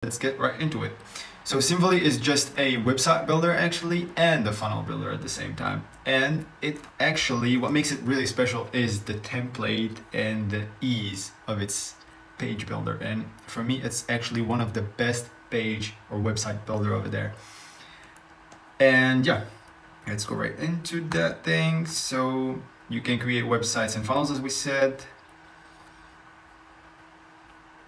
let's get right into it. So Simvoly is just a website builder actually and a funnel builder at the same time. And it actually, what makes it really special is the template and the ease of its page builder. And for me, it's actually one of the best page or website builder over there. And yeah, let's go right into that thing. So you can create websites and funnels, as we said.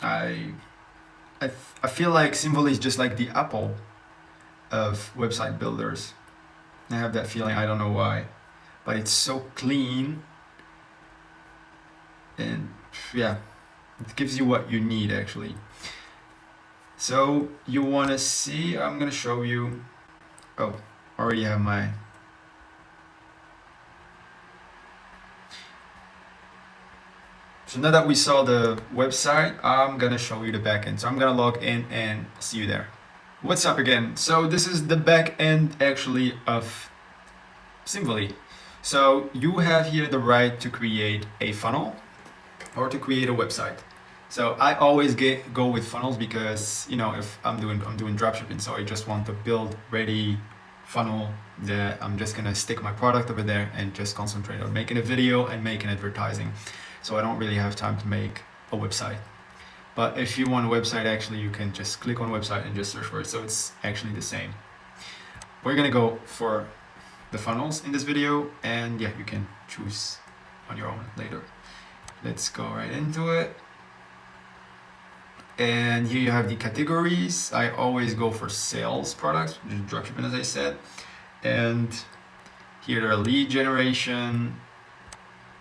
I feel like Simvoly is just like the Apple of website builders. I have that feeling, I don't know why, but it's so clean and yeah, it gives you what you need actually. So you want to see, I'm gonna show you. Oh, already have my So now that we saw the website, I'm gonna show you the backend. So I'm gonna log in and see you there. What's up again? So this is the backend actually of Simvoly. So you have here the right to create a funnel or to create a website. So I always go with funnels because, you know, if I'm doing dropshipping, so I just want to build ready funnel that I'm just gonna stick my product over there and just concentrate on making a video and making advertising. So I don't really have time to make a website. But if you want a website, actually, you can just click on website and just search for it. So it's actually the same. We're gonna go for the funnels in this video, and yeah, you can choose on your own later. Let's go right into it. And here you have the categories. I always go for sales products, which is dropshipping, as I said. And here there are lead generation,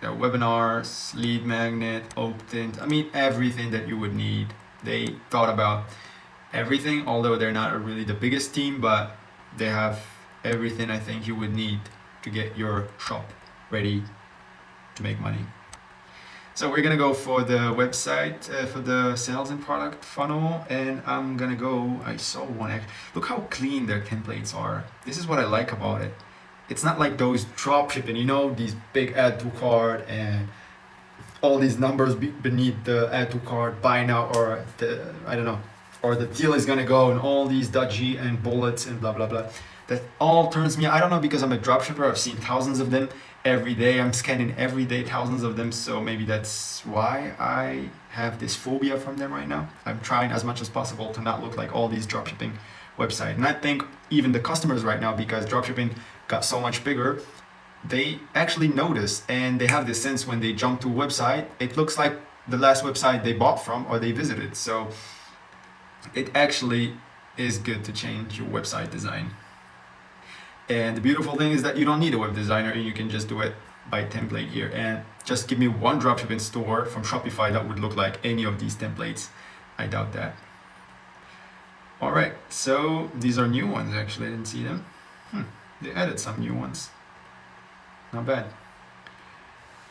there are webinars, lead magnet, opt-in. I mean, everything that you would need. They thought about everything, although they're not really the biggest team, but they have everything I think you would need to get your shop ready to make money. So we're gonna go for the website, for the sales and product funnel, and I'm gonna go, I saw one, look how clean their templates are. This is what I like about it. It's not like those dropshipping, you know, these big add to cart and all these numbers beneath the add to cart, buy now, or the, I don't know, or the deal is gonna go and all these .g and bullets and blah, blah, blah. That all turns me, I don't know, because I'm a dropshipper, I've seen thousands of them every day. I'm scanning every day, thousands of them. So maybe that's why I have this phobia from them right now. I'm trying as much as possible to not look like all these dropshipping websites. And I think even the customers right now, because dropshipping got so much bigger, they actually notice and they have this sense when they jump to a website, it looks like the last website they bought from or they visited. So it actually is good to change your website design. And the beautiful thing is that you don't need a web designer and you can just do it by template here. And just give me one dropshipping store from Shopify that would look like any of these templates. I doubt that. All right, so these are new ones actually, I didn't see them. They added some new ones. Not bad.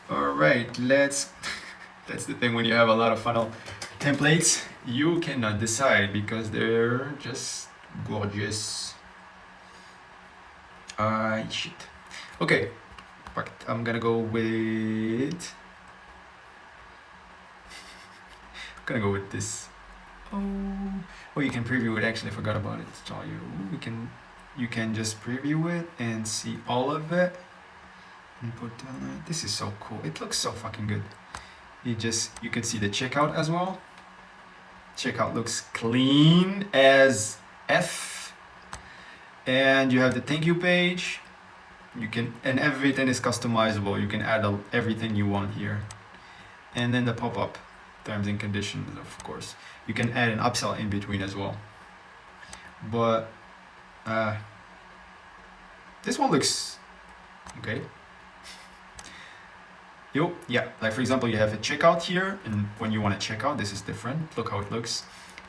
All right, that's the thing when you have a lot of funnel templates, you cannot decide because they're just gorgeous. Shit. Okay, but I'm gonna go with this. Oh, you can preview it. Actually, I forgot about it. Tell you, you can just preview it and see all of it. And put this is so cool. It looks so fucking good. You can see the checkout as well. Checkout looks clean as F. And you have the thank you page. And everything is customizable. You can add everything you want here. And then the pop-up terms and conditions, of course. You can add an upsell in between as well. But this one looks okay. Yeah, like for example, you have a checkout here, and when you want to check out, this is different. Look how it looks.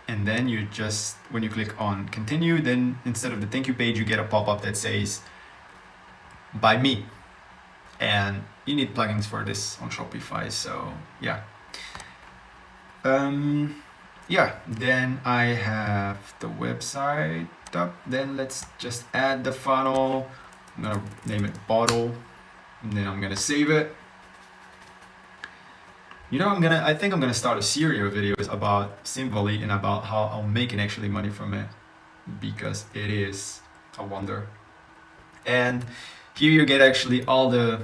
And then you just, when you click on continue, then instead of the thank you page, you get a pop-up that says by me. And you need plugins for this on Shopify, so yeah. Yeah, then I have the website up. Then let's just add the funnel. I'm gonna name it bottle, and then I'm gonna save it. You know, I think I'm gonna start a series of videos about Simvoly and about how I'm making actually money from it, because it is a wonder. And here you get actually all the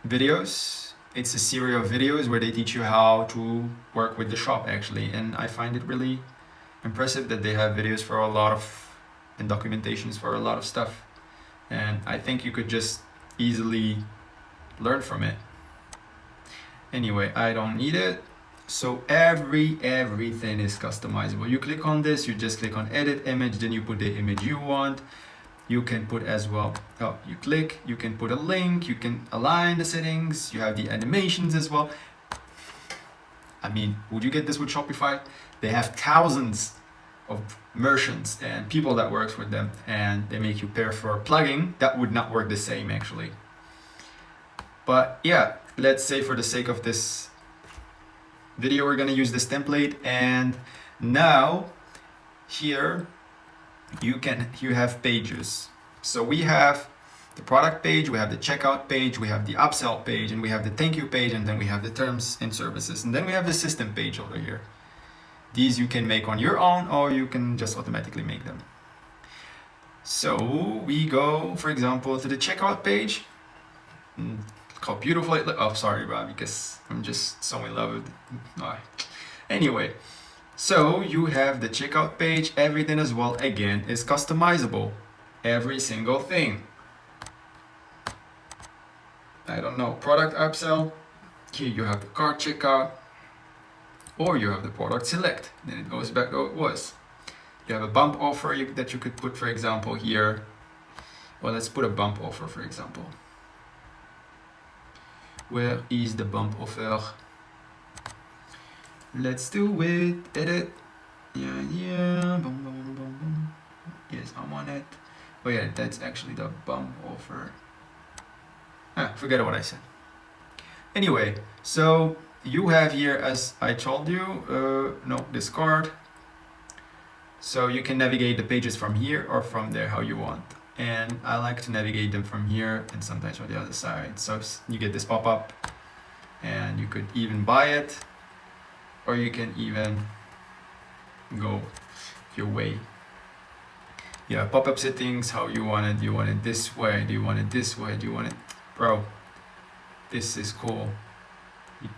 videos. It's a series of videos where they teach you how to work with the shop actually, and I find it really impressive that they have videos for a lot of and documentations for a lot of stuff, and I think you could just easily learn from it. Anyway, I don't need it. So everything is customizable. You click on this, you just click on edit image, then you put the image you want. You can put as well, you click, you can put a link, you can align the settings, you have the animations as well. I mean, would you get this with Shopify? They have thousands of merchants and people that works with them, and they make you pay for a plugin that would not work the same actually. But yeah, let's say for the sake of this video, we're gonna use this template, and now here you have pages. So we have the product page, we have the checkout page, we have the upsell page, and we have the thank you page, and then we have the terms and services, and then we have the system page over here. These you can make on your own, or you can just automatically make them. So we go, for example, to the checkout page. Look how beautiful it looks. Oh, sorry, Rob, because I'm just so in love with it. Anyway, so you have the checkout page. Everything as well, again, is customizable. Every single thing. I don't know, product upsell. Here you have the cart checkout, or you have the product select. Then it goes back how it was. You have a bump offer that you could put, for example, here. Well, let's put a bump offer, for example. Where is the bump offer? Let's do it. Edit. Yeah. Boom, boom, boom, boom. Yes, I'm on it. Oh yeah, that's actually the bump offer. Forget what I said. Anyway, so you have here, as I told you, no, this card. So you can navigate the pages from here or from there, how you want. And I like to navigate them from here and sometimes from the other side. So you get this pop-up, and you could even buy it, or you can even go your way. You have pop-up settings, how you want it. Do you want it this way? Do you want it this way? Do you want it, bro? This is cool.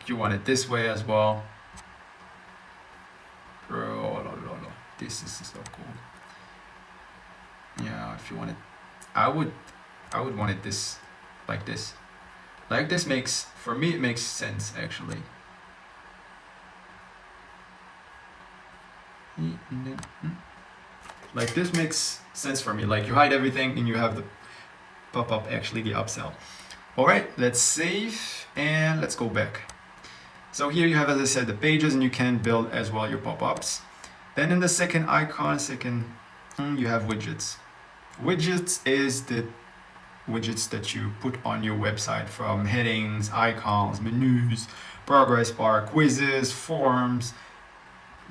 You want it this way as well, bro. This is so cool. Yeah, if you want it, I would want it this, like this. Like this makes, for me, it makes sense actually. Like this makes sense for me. Like you hide everything and you have the pop-up, actually the upsell. All right, let's save and let's go back. So here you have, as I said, the pages, and you can build as well your pop-ups. Then in the second icon, you have widgets. Widgets is the widgets that you put on your website, from headings, icons, menus, progress bar, quizzes, forms,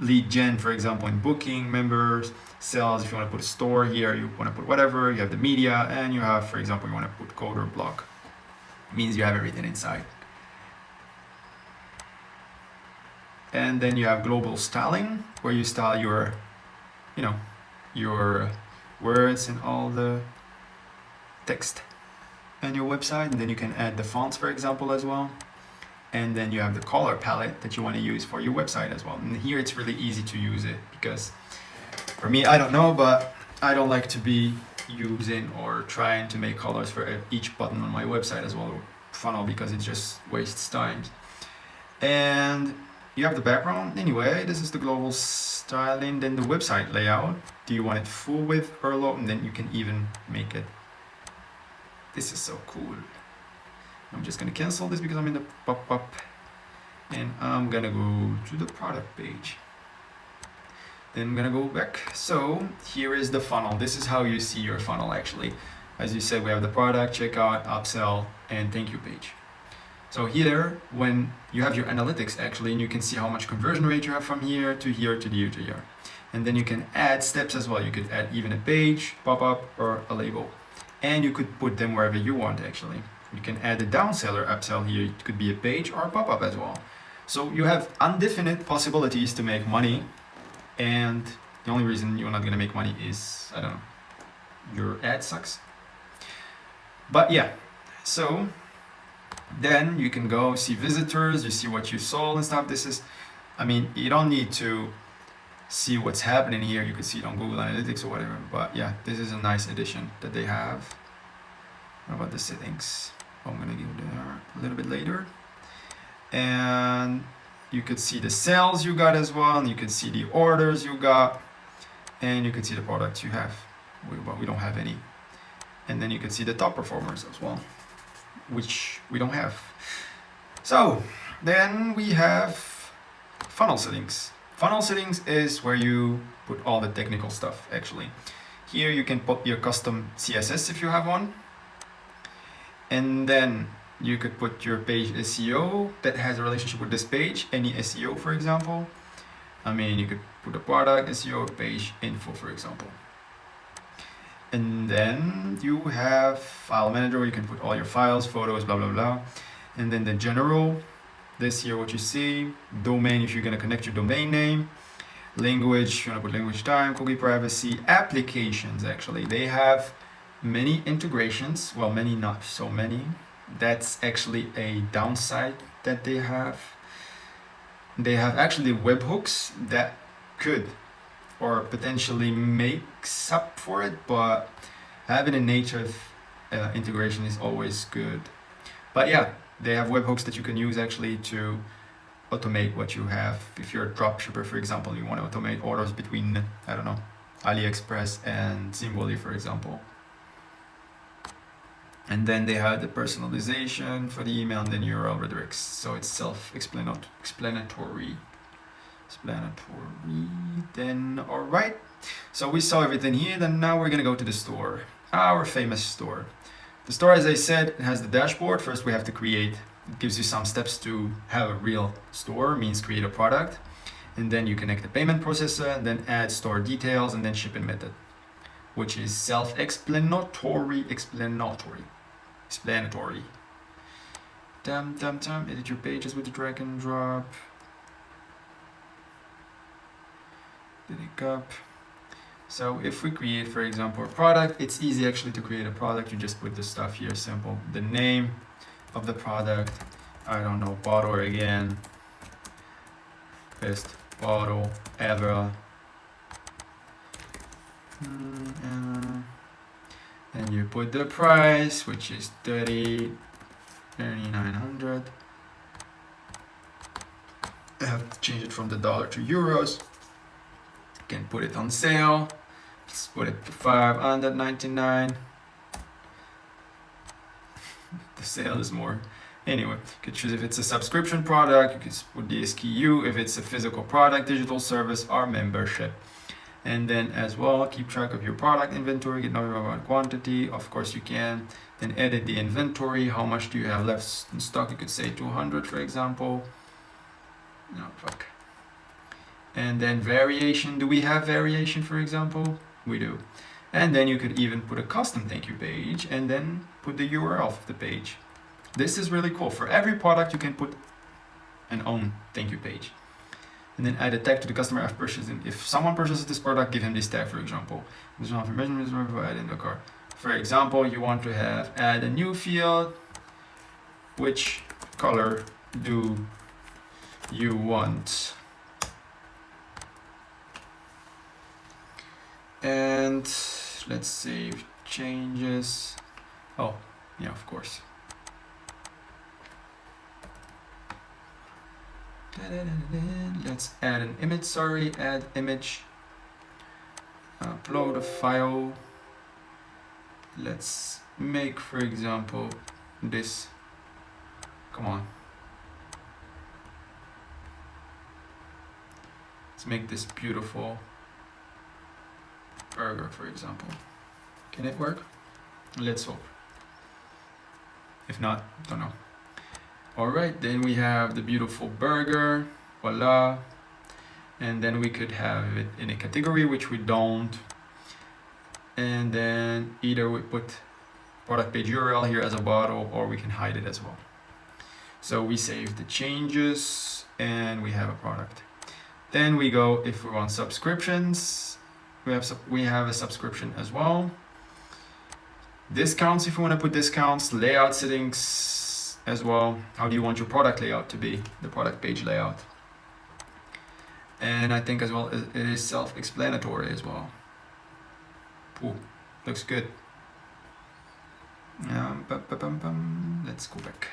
lead gen, for example, in booking, members, sales. If you want to put a store here, you want to put whatever. You have the media, and you have, for example, you want to put code or block. It means you have everything inside. And then you have global styling, where you style your, your words and all the text on your website. And then you can add the fonts, for example, as well. And then you have the color palette that you want to use for your website as well. And here it's really easy to use it, because for me, I don't know, but I don't like to be using or trying to make colors for each button on my website as well, or funnel, because it just wastes time. And you have the background. Anyway, this is the global styling. Then the website layout. Do you want it full width or low? And then you can even make it. This is so cool. I'm just gonna cancel this because I'm in the pop-up, and I'm gonna go to the product page. Then I'm gonna go back. So here is the funnel. This is how you see your funnel actually. As you said, we have the product, checkout, upsell, and thank you page. So here, when you have your analytics actually, and you can see how much conversion rate you have from here to here to here to here. And then you can add steps as well. You could add even a page, pop-up, or a label. And you could put them wherever you want actually. You can add a downseller upsell here. It could be a page or a pop-up as well. So you have indefinite possibilities to make money, and the only reason you're not gonna make money is, I don't know, your ad sucks. But yeah, so then you can go see visitors, you see what you sold and stuff. This is, I mean, you don't need to see what's happening here. You can see it on Google Analytics or whatever. But yeah, this is a nice addition that they have. What about the settings? I'm gonna give there a little bit later. And you could see the sales you got as well, and you can see the orders you got, and you can see the products you have. But we don't have any. And then you can see the top performers as well, which we don't have. So then we have funnel settings. Funnel settings is where you put all the technical stuff actually. Here you can put your custom CSS if you have one. And then you could put your page SEO that has a relationship with this page, any SEO for example. I mean, you could put a product SEO, page info for example. And then you have file manager where you can put all your files, photos, blah, blah, blah. And then the general, this here, what you see, domain, if you're gonna connect your domain name, language, you wanna put language type, cookie privacy, applications actually. They have many integrations, well, many, not so many. That's actually a downside that they have. They have actually webhooks that could or potentially makes up for it, but having a native integration is always good. But yeah, they have webhooks that you can use actually to automate what you have. If you're a dropshipper, for example, you want to automate orders between, I don't know, AliExpress and Simvoly, for example. And then they have the personalization for the email and then URL redirects. So it's self-explanatory. Then all right, so we saw everything here. Then now we're gonna go to the store, our famous store. The store, as I said, has the dashboard. First we have to create, it gives you some steps to have a real store, means create a product, and then you connect the payment processor, and then add store details, and then shipping method, which is self-explanatory. Edit your pages with the drag and drop. Up. So if we create, for example, a product, it's easy actually to create a product. You just put the stuff here, simple. The name of the product, I don't know, bottle again, best bottle ever. And you put the price, which is 3,900. I have to change it from the dollar to euros. Can put it on sale. Let's put it to 599. The sale is more. Anyway, you could choose if it's a subscription product, you could put the SKU, if it's a physical product, digital service, or membership. And then as well, keep track of your product inventory, get notified about quantity. Of course you can. Then edit the inventory. How much do you have left in stock? You could say 200, for example. No, fuck. And then variation, do we have variation, for example? We do. And then you could even put a custom thank you page and then put the URL of the page. This is really cool. For every product you can put an own thank you page. And then add a tag to the customer after purchasing. If someone purchases this product, give him this tag, for example. This one for measurements provided in the cart. For example, you want to add a new field. Which color do you want? And let's save changes. Oh, yeah, of course. Let's add an image, add image. Upload a file. Let's make, for example, this. Come on. Let's make this beautiful burger, for example. Can it work? Let's hope. If not, don't know. All right, then we have the beautiful burger, voila. And then we could have it in a category, which we don't. And then either we put product page URL here as a bottle, or we can hide it as well. So we save the changes, and we have a product. Then we go, if we want subscriptions, we have a subscription as well. Discounts, if you want to put discounts, layout settings as well. How do you want your product layout to be, the product page layout? And I think as well, it is self-explanatory as well. Ooh, looks good. Let's go back.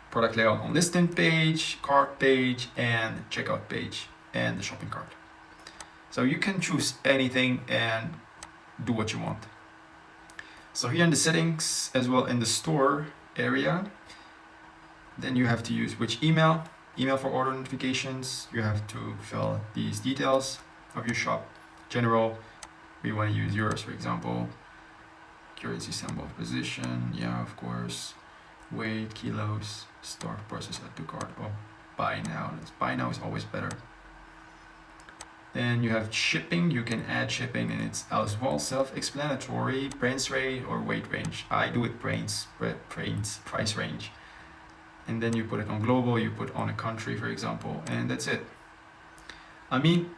Product layout on listing page, cart page, and checkout page, and the shopping cart. So you can choose anything and do what you want. So here in the settings, as well in the store area, then you have to use which email for order notifications. You have to fill these details of your shop. General, we want to use yours, for example. Currency symbol, position, yeah, of course. Weight, kilos, store, process, add to cart. Oh, buy now. Buy now is always better. Then you have shipping. You can add shipping, and it's as well self-explanatory. Price rate or weight range. I do it price range. And then you put it on global. You put on a country, for example, and that's it. I mean,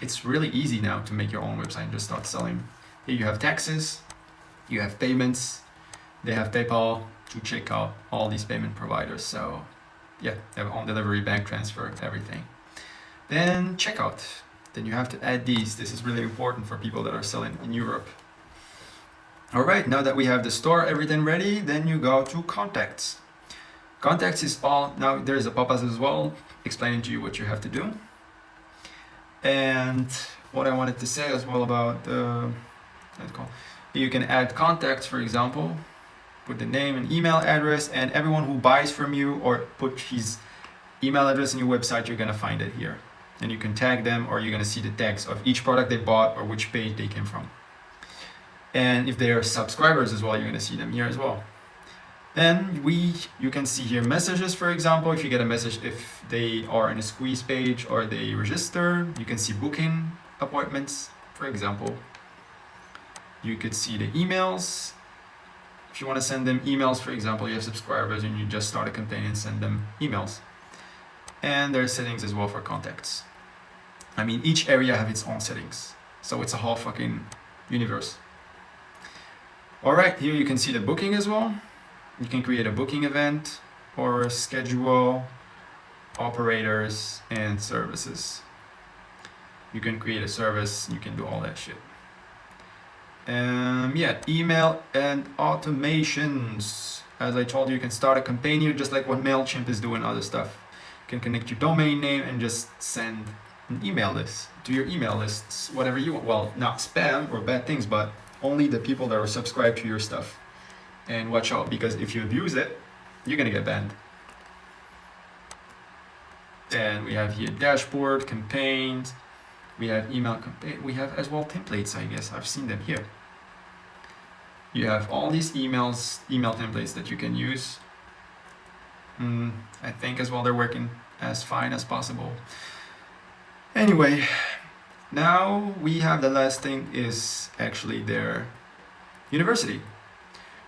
it's really easy now to make your own website and just start selling. Here you have taxes. You have payments. They have PayPal to check out all these payment providers. So yeah, they have on delivery, bank transfer, everything. Then checkout. Then you have to add these. This is really important for people that are selling in Europe. All right, now that we have the store, everything ready, then you go to contacts. Contacts is all, now there's a pop-up as well, explaining to you what you have to do. And what I wanted to say as well about you can add contacts, for example, put the name and email address, and everyone who buys from you or put his email address in your website, you're gonna find it here. And you can tag them, or you're gonna see the tags of each product they bought or which page they came from. And if they are subscribers as well, you're gonna see them here as well. Then you can see here messages, for example, if you get a message if they are in a squeeze page or they register. You can see booking appointments, for example. You could see the emails. If you want to send them emails, for example, you have subscribers and you just start a campaign and send them emails. And there are settings as well for contacts. I mean, each area have its own settings. So it's a whole fucking universe. All right, here you can see the booking as well. You can create a booking event or schedule, operators, and services. You can create a service, you can do all that shit. Yeah, email and automations. As I told you, you can start a campaign here, just like what MailChimp is doing, other stuff. You can connect your domain name and just send an email list to your email lists, whatever you want. Well, not spam or bad things, but only the people that are subscribed to your stuff. And watch out, because if you abuse it, you're gonna get banned. Then we have here dashboard, campaigns. We have email campaign. We have as well templates, I guess. I've seen them here. You have all these email templates that you can use. I think as well they're working as fine as possible. Anyway, now we have the last thing is actually their university,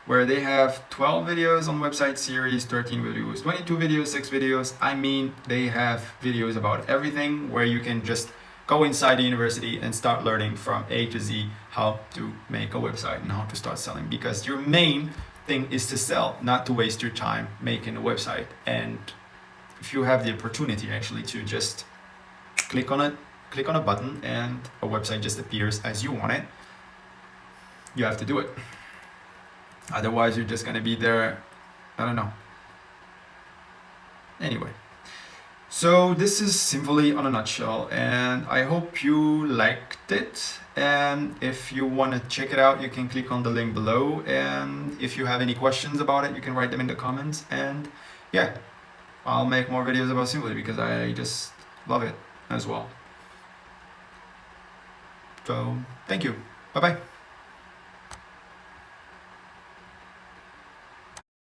where they have 12 videos on website series, 13 videos, 22 videos, 6 videos. I mean, they have videos about everything, where you can just go inside the university and start learning from A to Z how to make a website and how to start selling, because your main thing is to sell, not to waste your time making a website. And if you have the opportunity actually to just click on a button and a website just appears as you want it, you have to do it. Otherwise you're just gonna be there, I don't know. Anyway, so this is Simvoly on a nutshell, and I hope you liked it. And if you want to check it out, you can click on the link below. And if you have any questions about it, you can write them in the comments. And yeah, I'll make more videos about Simvoly because I just love it as well. So thank you. Bye bye.